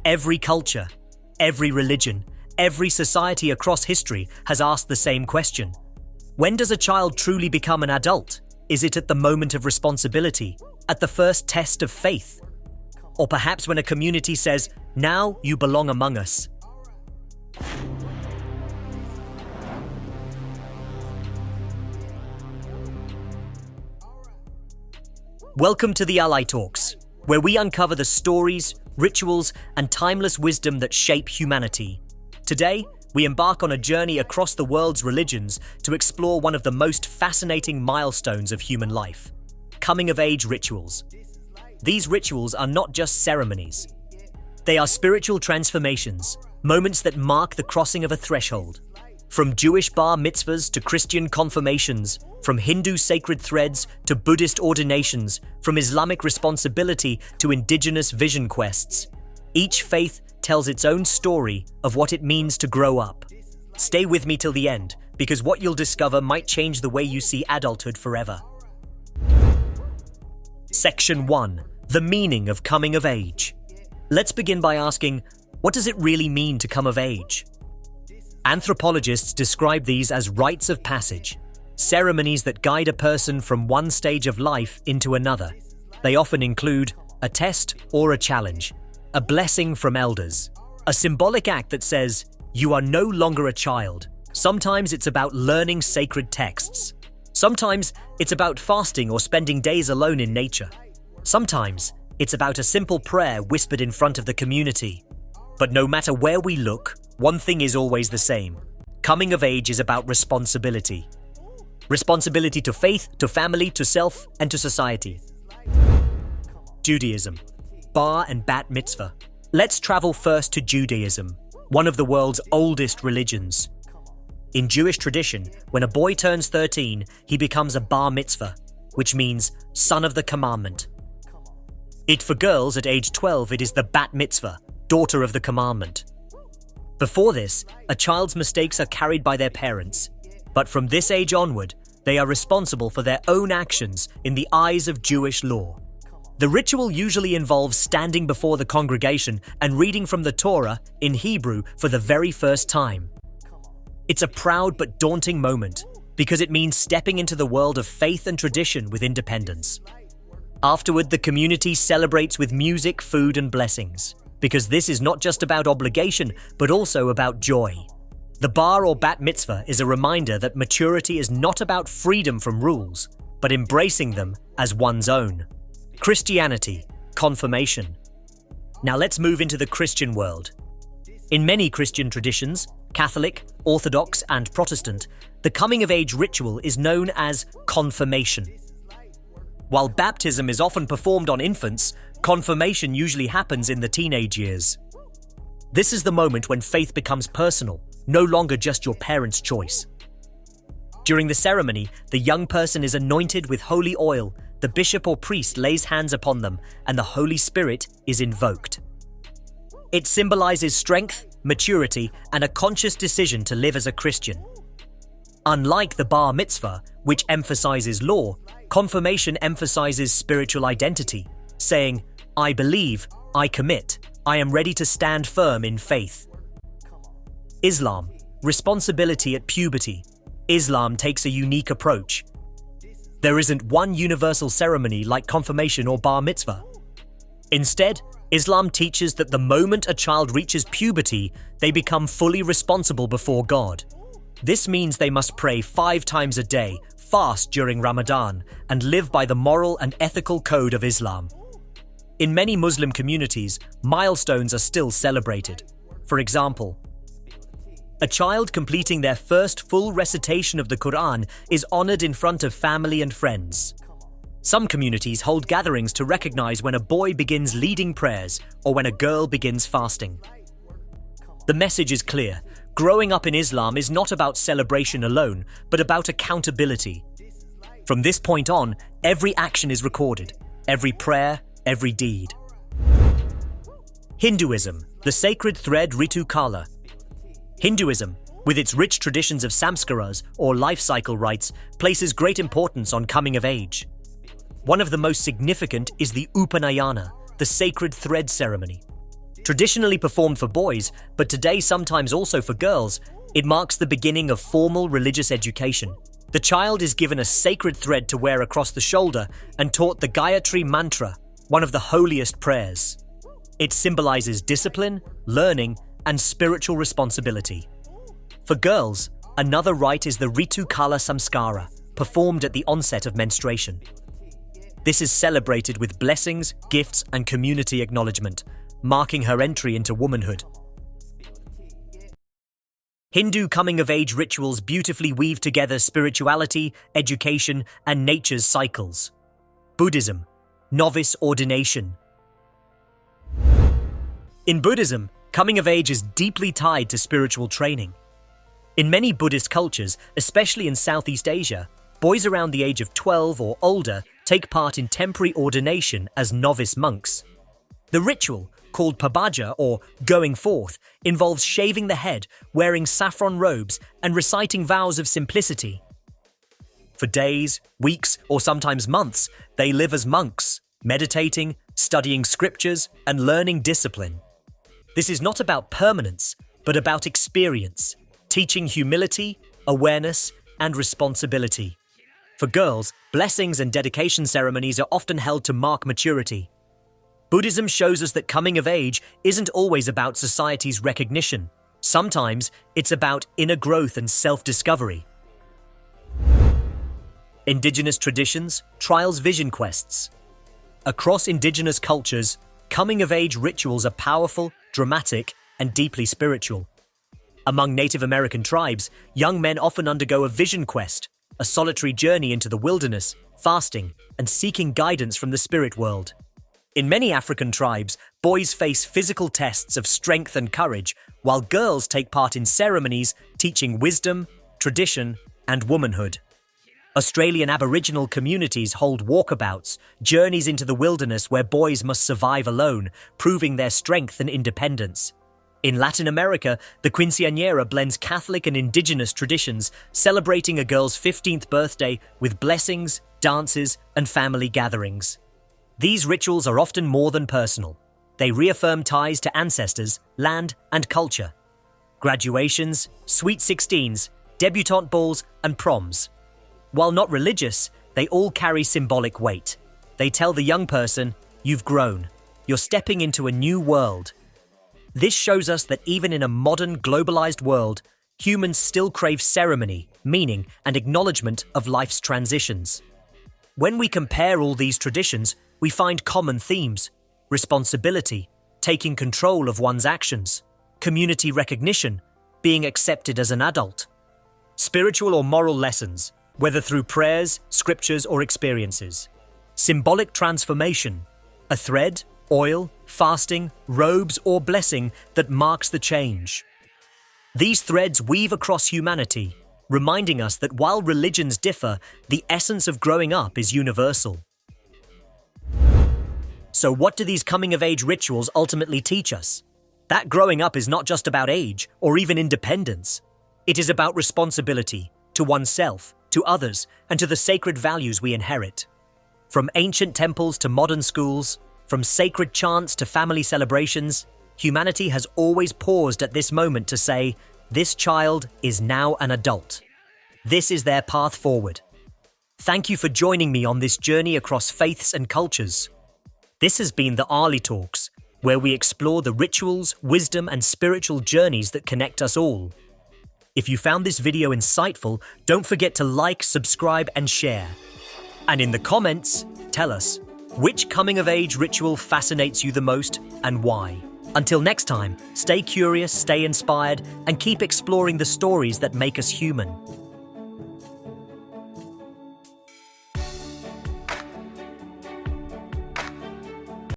Every culture, every religion, every society across history has asked the same question. When does a child truly become an adult? Is it at the moment of responsibility, at the first test of faith? Or perhaps when a community says, "Now you belong among us"? Welcome to the Relitalks, where we uncover the stories, rituals, and timeless wisdom that shape humanity. Today, we embark on a journey across the world's religions to explore one of the most fascinating milestones of human life: coming-of-age rituals. These rituals are not just ceremonies. They are spiritual transformations, moments that mark the crossing of a threshold. From Jewish bar mitzvahs to Christian confirmations, from Hindu sacred threads to Buddhist ordinations, from Islamic responsibility to Indigenous vision quests, each faith tells its own story of what it means to grow up. Stay with me till the end, because what you'll discover might change the way you see adulthood forever. Section 1. The meaning of coming of age. Let's begin by asking, what does it really mean to come of age? Anthropologists describe these as rites of passage, ceremonies that guide a person from one stage of life into another. They often include a test or a challenge, a blessing from elders, a symbolic act that says, "You are no longer a child." Sometimes it's about learning sacred texts. Sometimes it's about fasting or spending days alone in nature. Sometimes it's about a simple prayer whispered in front of the community. But no matter where we look, one thing is always the same. Coming of age is about responsibility. Responsibility to faith, to family, to self, and to society. Judaism. Bar and bat mitzvah. Let's travel first to Judaism, one of the world's oldest religions. In Jewish tradition, when a boy turns 13, he becomes a bar mitzvah, which means son of the commandment. For girls at age 12, it is the bat mitzvah, daughter of the commandment. Before this, a child's mistakes are carried by their parents, but from this age onward, they are responsible for their own actions in the eyes of Jewish law. The ritual usually involves standing before the congregation and reading from the Torah in Hebrew for the very first time. It's a proud but daunting moment because it means stepping into the world of faith and tradition with independence. Afterward, the community celebrates with music, food, and blessings, because this is not just about obligation, but also about joy. The bar or bat mitzvah is a reminder that maturity is not about freedom from rules, but embracing them as one's own. Christianity, confirmation. Now let's move into the Christian world. In many Christian traditions, Catholic, Orthodox, and Protestant, the coming-of-age ritual is known as confirmation. While baptism is often performed on infants, confirmation usually happens in the teenage years. This is the moment when faith becomes personal, no longer just your parents' choice. During the ceremony, the young person is anointed with holy oil, the bishop or priest lays hands upon them, and the Holy Spirit is invoked. It symbolizes strength, maturity, and a conscious decision to live as a Christian. Unlike the bar mitzvah, which emphasizes law, confirmation emphasizes spiritual identity, saying, "I believe, I commit, I am ready to stand firm in faith." Islam, responsibility at puberty. Islam takes a unique approach. There isn't one universal ceremony like confirmation or bar mitzvah. Instead, Islam teaches that the moment a child reaches puberty, they become fully responsible before God. This means they must pray 5 times a day, fast during Ramadan, and live by the moral and ethical code of Islam. In many Muslim communities, milestones are still celebrated. For example, a child completing their first full recitation of the Quran is honored in front of family and friends. Some communities hold gatherings to recognize when a boy begins leading prayers or when a girl begins fasting. The message is clear. Growing up in Islam is not about celebration alone, but about accountability. From this point on, every action is recorded, every prayer, every deed. Hinduism, the sacred thread ritukala. Hinduism, with its rich traditions of samskaras or life cycle rites, places great importance on coming of age. One of the most significant is the Upanayana, the sacred thread ceremony. Traditionally performed for boys, but today sometimes also for girls, it marks the beginning of formal religious education. The child is given a sacred thread to wear across the shoulder and taught the Gayatri Mantra, one of the holiest prayers. It symbolizes discipline, learning, and spiritual responsibility. For girls, another rite is the Ritukala Samskara, performed at the onset of menstruation. This is celebrated with blessings, gifts, and community acknowledgement, marking her entry into womanhood. Hindu coming-of-age rituals beautifully weave together spirituality, education, and nature's cycles. Buddhism, novice ordination. In Buddhism, coming of age is deeply tied to spiritual training. In many Buddhist cultures, especially in Southeast Asia, boys around the age of 12 or older take part in temporary ordination as novice monks. The ritual, called pabaja or going forth, involves shaving the head, wearing saffron robes, and reciting vows of simplicity. For days, weeks, or sometimes months, they live as monks, meditating, studying scriptures, and learning discipline. This is not about permanence, but about experience, teaching humility, awareness, and responsibility. For girls, blessings and dedication ceremonies are often held to mark maturity. Buddhism shows us that coming of age isn't always about society's recognition. Sometimes it's about inner growth and self-discovery. Indigenous traditions, trials, vision quests. Across indigenous cultures, coming-of-age rituals are powerful, dramatic, and deeply spiritual. Among Native American tribes, young men often undergo a vision quest, a solitary journey into the wilderness, fasting, and seeking guidance from the spirit world. In many African tribes, boys face physical tests of strength and courage, while girls take part in ceremonies teaching wisdom, tradition, and womanhood. Australian Aboriginal communities hold walkabouts, journeys into the wilderness where boys must survive alone, proving their strength and independence. In Latin America, the quinceañera blends Catholic and Indigenous traditions, celebrating a girl's 15th birthday with blessings, dances, and family gatherings. These rituals are often more than personal. They reaffirm ties to ancestors, land, and culture. Graduations, sweet 16s, debutante balls, and proms. While not religious, they all carry symbolic weight. They tell the young person, "You've grown. You're stepping into a new world." This shows us that even in a modern, globalized world, humans still crave ceremony, meaning, and acknowledgement of life's transitions. When we compare all these traditions, we find common themes: responsibility, taking control of one's actions, community recognition, being accepted as an adult, spiritual or moral lessons, whether through prayers, scriptures, or experiences, symbolic transformation, a thread, oil, fasting, robes, or blessing that marks the change. These threads weave across humanity, reminding us that while religions differ, the essence of growing up is universal. So what do these coming-of-age rituals ultimately teach us? That growing up is not just about age or even independence. It is about responsibility to oneself, to others, and to the sacred values we inherit. From ancient temples to modern schools, from sacred chants to family celebrations, humanity has always paused at this moment to say, this child is now an adult. This is their path forward. Thank you for joining me on this journey across faiths and cultures. This has been the Relitalks, where we explore the rituals, wisdom, and spiritual journeys that connect us all. If you found this video insightful, don't forget to like, subscribe, and share. And in the comments, tell us, which coming-of-age ritual fascinates you the most and why? Until next time, stay curious, stay inspired, and keep exploring the stories that make us human.